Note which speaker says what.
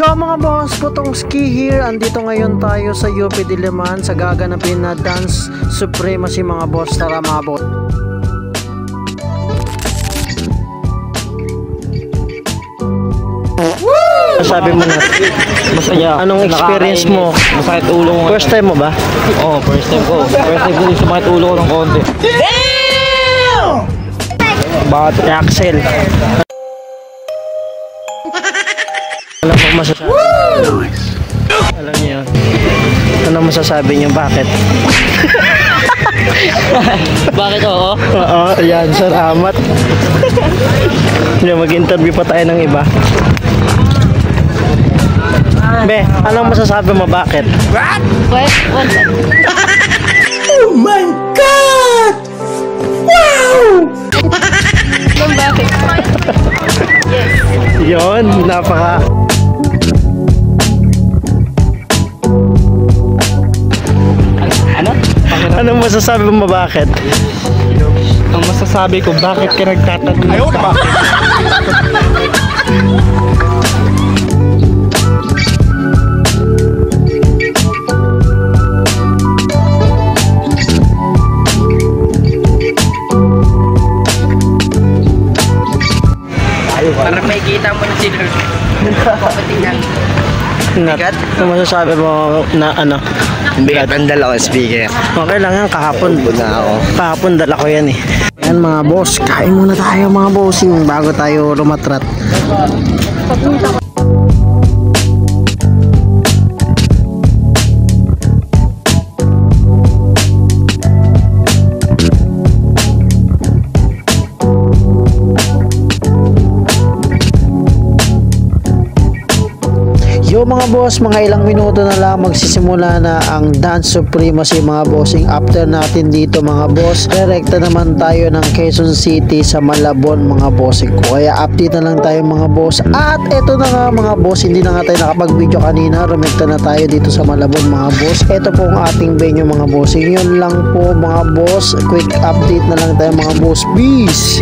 Speaker 1: Yo mga boss, Potongski here. Andito ngayon tayo sa UP Diliman sa gaganapin na Dance Supremacy mga boss. Tara mga boss. Sabi mo na, masaya. Anong experience mo?
Speaker 2: Masakit ulo mo.
Speaker 1: First time mo ba?
Speaker 2: Oo, first time ko. First time ko din sumakit ulo ko ng konti.
Speaker 1: Damn! Bakit Axel? Alam mo masasabi? Alam niyo yun? Ano masasabi niyo? Bakit?
Speaker 2: Bakit oo?
Speaker 1: Oo, ayan, salamat. Mag-interview pa tayo ng iba. Be, anong masasabi mo bakit?
Speaker 3: What?
Speaker 1: Oh my God! Wow!
Speaker 3: Bakit?
Speaker 1: Yon, napaka...
Speaker 2: Ano?
Speaker 1: Anong masasabi mo bakit?
Speaker 2: Ang masasabi ko, bakit ka nagtatanong? Ayun! Bakit? Parang may kita mo na sila.
Speaker 1: Nat, ano masasabi mo na ano?
Speaker 2: Bigat ang dala ko speaker.
Speaker 1: Okay lang yan, kahapon.
Speaker 2: Na ako.
Speaker 1: Kahapon dala ko yan eh. Yan mga boss, kain muna tayo mga bossing bago tayo lumatrat. Yo mga boss, mga ilang minuto na lang magsisimula na ang Dance Supremacy mga bossing. After natin dito mga boss, direkta naman tayo ng Quezon City sa Malabon mga bossing ko. Kaya update na lang tayo mga boss. At eto na nga mga boss, hindi na nga tayo nakapag-video kanina. Rumekta na tayo dito sa Malabon mga boss. Eto po ang ating venue mga bossing. Yun lang po mga boss. Quick update na lang tayo mga boss. Peace!